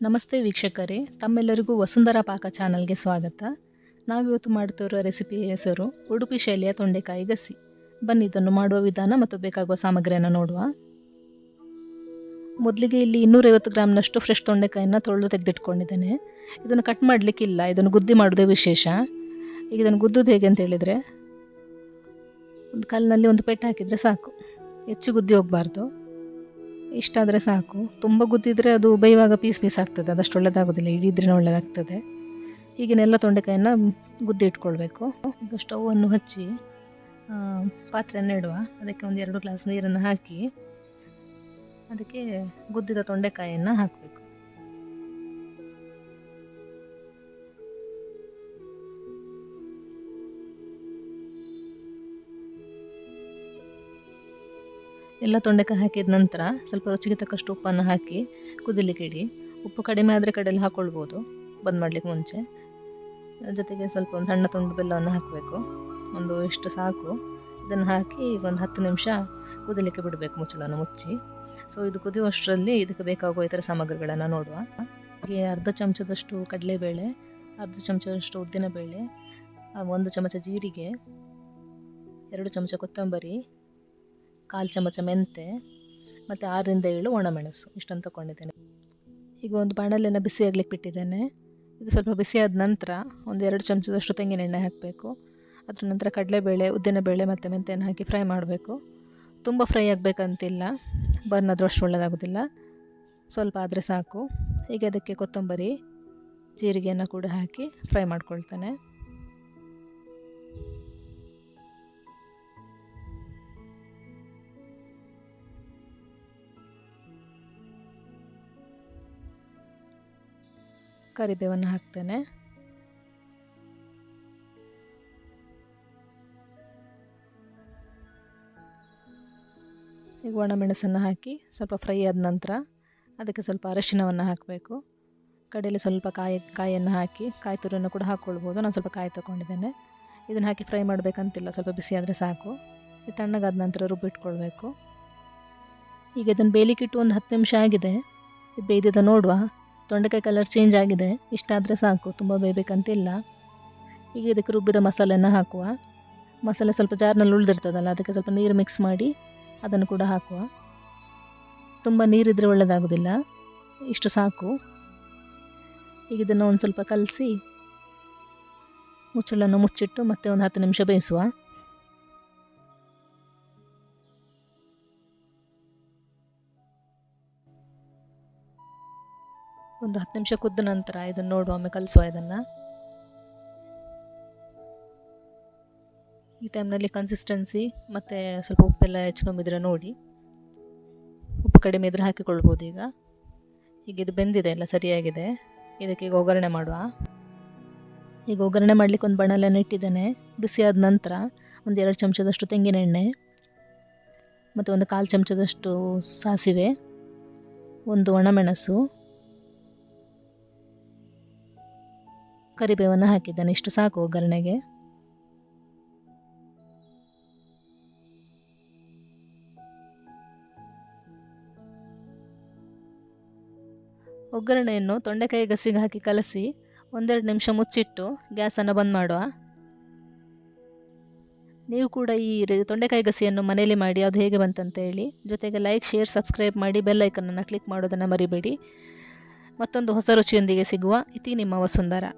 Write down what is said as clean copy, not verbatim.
ನಮಸ್ತೆ ವೀಕ್ಷಕರೇ, ತಮ್ಮೆಲ್ಲರಿಗೂ ವಸುಂಧರಾ ಪಾಕ ಚಾನಲ್ಗೆ ಸ್ವಾಗತ. ನಾವಿವತ್ತು ಮಾಡ್ತಿರೋ ರೆಸಿಪಿಯ ಹೆಸರು ಉಡುಪಿ ಶೈಲಿಯ ತೊಂಡೆಕಾಯಿ ಗಸಿ. ಬನ್ನಿ ಇದನ್ನು ಮಾಡುವ ವಿಧಾನ ಮತ್ತು ಬೇಕಾಗುವ ಸಾಮಗ್ರಿಯನ್ನು ನೋಡುವ. ಮೊದಲಿಗೆ ಇಲ್ಲಿ 250 ಗ್ರಾಮ್ನಷ್ಟು ಫ್ರೆಶ್ ತೊಂಡೆಕಾಯಿನ ತೊಳೆದು ತೆಗೆದಿಟ್ಕೊಂಡಿದ್ದೇನೆ. ಇದನ್ನು ಕಟ್ ಮಾಡಲಿಕ್ಕಿಲ್ಲ, ಇದನ್ನು ಗುದ್ದಿ ಮಾಡೋದೇ ವಿಶೇಷ. ಈಗ ಇದನ್ನು ಗುದ್ದೋದು ಹೇಗೆ ಅಂತ ಹೇಳಿದರೆ, ಒಂದು ಕಲ್ಲಿನಲ್ಲಿ ಒಂದು ಪೆಟ್ಟು ಹಾಕಿದರೆ ಸಾಕು, ಹೆಚ್ಚು ಗುದ್ದಿ ಹೋಗಬಾರ್ದು. ಇಷ್ಟಾದರೆ ಸಾಕು. ತುಂಬ ಗುದ್ದಿದರೆ ಅದು ಬೇಯುವಾಗ ಪೀಸ್ ಆಗ್ತದೆ, ಅದಷ್ಟು ಒಳ್ಳೆಯದಾಗೋದಿಲ್ಲ. ಇಡಿದ್ರೆ ಒಳ್ಳೆಯದಾಗ್ತದೆ. ಈಗಿನೆಲ್ಲ ತೊಂಡೆಕಾಯನ್ನು ಗುದ್ದಿ ಇಟ್ಕೊಳ್ಬೇಕು. ಈಗ ಸ್ಟವನ್ನು ಹಚ್ಚಿ ಪಾತ್ರೆಯನ್ನು ಇಡುವ. ಅದಕ್ಕೆ ಒಂದು 2 ಗ್ಲಾಸ್ ನೀರನ್ನು ಹಾಕಿ ಅದಕ್ಕೆ ಗುದ್ದಿದ ತೊಂಡೆಕಾಯಿಯನ್ನು ಹಾಕಬೇಕು. ಎಲ್ಲ ತೊಂಡೆಕಾಯಿ ಹಾಕಿದ ನಂತರ ಸ್ವಲ್ಪ ರುಚಿಗೆ ತಕ್ಕಷ್ಟು ಉಪ್ಪನ್ನು ಹಾಕಿ ಕುದಿಲಿಕ್ಕೆ ಇಡಿ. ಉಪ್ಪು ಕಡಿಮೆ ಆದರೆ ಕಡೆಯಲ್ಲಿ ಹಾಕ್ಕೊಳ್ಬೋದು ಬಂದ್ ಮಾಡಲಿಕ್ಕೆ ಮುಂಚೆ. ಜೊತೆಗೆ ಸ್ವಲ್ಪ ಒಂದು ಸಣ್ಣ ತುಂಡು ಬೆಲ್ಲವನ್ನು ಹಾಕಬೇಕು, ಒಂದು ಇಷ್ಟು ಸಾಕು. ಇದನ್ನು ಹಾಕಿ ಈಗ ಒಂದು 10 ನಿಮಿಷ ಕುದಿಲಿಕ್ಕೆ ಬಿಡಬೇಕು, ಮುಚ್ಚಳವನ್ನು ಮುಚ್ಚಿ. ಸೊ ಇದು ಕುದಿಯುವಷ್ಟರಲ್ಲಿ ಇದಕ್ಕೆ ಬೇಕಾಗುವ ಇತರ ಸಾಮಗ್ರಿಗಳನ್ನು ನೋಡುವ. ಹಾಗೆ ಅರ್ಧ ಚಮಚದಷ್ಟು ಕಡಲೆಬೇಳೆ, ಅರ್ಧ ಚಮಚದಷ್ಟು ಉದ್ದಿನಬೇಳೆ, 1 ಚಮಚ ಜೀರಿಗೆ, 2 ಚಮಚ ಕೊತ್ತಂಬರಿ, 1/4 ಚಮಚ ಮೆಂತೆ ಮತ್ತು 6ರಿಂದ 7 ಒಣಮೆಣಸು, ಇಷ್ಟನ್ನು ತಗೊಂಡಿದ್ದೇನೆ. ಈಗ ಒಂದು ಬಾಣಲೆಯನ್ನು ಬಿಸಿ ಆಗ್ಲಿಕ್ಕೆ ಬಿಟ್ಟಿದ್ದೇನೆ. ಇದು ಸ್ವಲ್ಪ ಬಿಸಿಯಾದ ನಂತರ ಒಂದು 2 ಚಮಚದಷ್ಟು ತೆಂಗಿನೆಣ್ಣೆ ಹಾಕಬೇಕು. ಅದರ ನಂತರ ಕಡಲೆಬೇಳೆ, ಉದ್ದಿನಬೇಳೆ ಮತ್ತು ಮೆಂತೆಯನ್ನು ಹಾಕಿ ಫ್ರೈ ಮಾಡಬೇಕು. ತುಂಬ ಫ್ರೈ ಆಗಬೇಕಂತಿಲ್ಲ, ಬರ್ನ್ ಆದರೂ ಅಷ್ಟು ಒಳ್ಳೆಯದಾಗೋದಿಲ್ಲ, ಸ್ವಲ್ಪ ಆದರೆ ಸಾಕು. ಈಗ ಅದಕ್ಕೆ ಕೊತ್ತಂಬರಿ, ಜೀರಿಗೆಯನ್ನು ಕೂಡ ಹಾಕಿ ಫ್ರೈ ಮಾಡ್ಕೊಳ್ತೇನೆ. ಕರಿಬೇವನ್ನು ಹಾಕ್ತೇನೆ. ಈಗ ಒಣಮೆಣಸನ್ನು ಹಾಕಿ ಸ್ವಲ್ಪ ಫ್ರೈ ಆದ ನಂತರ ಅದಕ್ಕೆ ಸ್ವಲ್ಪ ಅರಿಶಿನವನ್ನು ಹಾಕಬೇಕು. ಕಡೆಯಲ್ಲಿ ಸ್ವಲ್ಪ ಕಾಯನ್ನು ಹಾಕಿ, ಕಾಯಿ ತುರಿಯನ್ನು ಕೂಡ ಹಾಕ್ಕೊಳ್ಬೋದು. ನಾನು ಸ್ವಲ್ಪ ಕಾಯಿ ತಗೊಂಡಿದ್ದೇನೆ. ಇದನ್ನು ಹಾಕಿ ಫ್ರೈ ಮಾಡಬೇಕಂತಿಲ್ಲ, ಸ್ವಲ್ಪ ಬಿಸಿ ಆದರೆ ಸಾಕು. ಇದು ತಣ್ಣಗಾದ ನಂತರ ರುಬ್ಬಿಟ್ಕೊಳ್ಬೇಕು. ಈಗ ಇದನ್ನು ಬೇಯಲಿಕ್ಕಿಟ್ಟು ಒಂದು 10 ನಿಮಿಷ ಆಗಿದೆ. ಇದು ಬೇಯ್ದಿದ್ದ ನೋಡುವ. ತೊಂಡೆಕಾಯಿ ಕಲರ್ ಚೇಂಜ್ ಆಗಿದೆ, ಇಷ್ಟಾದರೆ ಸಾಕು, ತುಂಬ ಬೇಯಬೇಕಂತಿಲ್ಲ. ಈಗ ಇದಕ್ಕೆ ರುಬ್ಬಿದ ಮಸಾಲೆಯನ್ನು ಹಾಕುವ. ಮಸಾಲೆ ಸ್ವಲ್ಪ ಜಾರ್ನಲ್ಲಿ ಉಳಿದಿರ್ತದಲ್ಲ, ಅದಕ್ಕೆ ಸ್ವಲ್ಪ ನೀರು ಮಿಕ್ಸ್ ಮಾಡಿ ಅದನ್ನು ಕೂಡ ಹಾಕುವ. ತುಂಬ ನೀರಿದ್ರೆ ಒಳ್ಳೆಯದಾಗೋದಿಲ್ಲ, ಇಷ್ಟು ಸಾಕು. ಈಗ ಇದನ್ನು ಒಂದು ಸ್ವಲ್ಪ ಕಲಸಿ ಮುಚ್ಚಳನ್ನು ಮುಚ್ಚಿಟ್ಟು ಮತ್ತೆ ಒಂದು 10 ನಿಮಿಷ ಬೇಯಿಸುವ. ಒಂದು 10 ನಿಮಿಷ ಕುದ್ದ ನಂತರ ಇದನ್ನು ನೋಡುವ, ಒಮ್ಮೆ ಕಲಿಸುವ ಇದನ್ನು. ಈ ಟೈಮ್ನಲ್ಲಿ ಕನ್ಸಿಸ್ಟೆನ್ಸಿ ಮತ್ತು ಸ್ವಲ್ಪ ಉಪ್ಪೆಲ್ಲ ಹೆಚ್ಕೊಂಬಿದ್ರೆ ನೋಡಿ. ಉಪ್ಪು ಕಡಿಮೆ ಇದ್ರೆ ಹಾಕಿಕೊಳ್ಬೋದು. ಈಗ ಇದು ಬೆಂದಿದೆ, ಎಲ್ಲ ಸರಿಯಾಗಿದೆ. ಇದಕ್ಕೆ ಈಗ ಒಗ್ಗರಣೆ ಮಾಡುವ. ಈಗ ಒಗ್ಗರಣೆ ಮಾಡಲಿಕ್ಕೆ ಒಂದು ಬಾಣಲೆಯನ್ನು ಇಟ್ಟಿದ್ದೇನೆ. ಬಿಸಿಯಾದ ನಂತರ ಒಂದು 2 ಚಮಚದಷ್ಟು ತೆಂಗಿನೆಣ್ಣೆ ಮತ್ತು ಒಂದು 1/4 ಚಮಚದಷ್ಟು ಸಾಸಿವೆ, 1 ಒಣಮೆಣಸು, ಕರಿಬೇವನ್ನು ಹಾಕಿದ್ದೇನೆ. ಇಷ್ಟು ಸಾಕು ಒಗ್ಗರಣೆಗೆ. ಒಗ್ಗರಣೆಯನ್ನು ತೊಂಡೆಕಾಯಿ ಗಸಿಗೆ ಹಾಕಿ ಕಲಸಿ 1-2 ನಿಮಿಷ ಮುಚ್ಚಿಟ್ಟು ಗ್ಯಾಸನ್ನು ಬಂದ್ ಮಾಡುವ. ನೀವು ಕೂಡ ಈ ತೊಂಡೆಕಾಯಿ ಗಸಿಯನ್ನು ಮನೆಯಲ್ಲಿ ಮಾಡಿ ಅದು ಹೇಗೆ ಬಂತಂತ ಹೇಳಿ. ಜೊತೆಗೆ ಲೈಕ್, ಶೇರ್, ಸಬ್ಸ್ಕ್ರೈಬ್ ಮಾಡಿ ಬೆಲ್ ಐಕನನ್ನು ಕ್ಲಿಕ್ ಮಾಡೋದನ್ನು ಮರಿಬೇಡಿ. ಮತ್ತೊಂದು ಹೊಸ ರುಚಿಯೊಂದಿಗೆ ಸಿಗುವ. ಇತಿ ನಿಮ್ಮ ವಸುಂಧರಾ.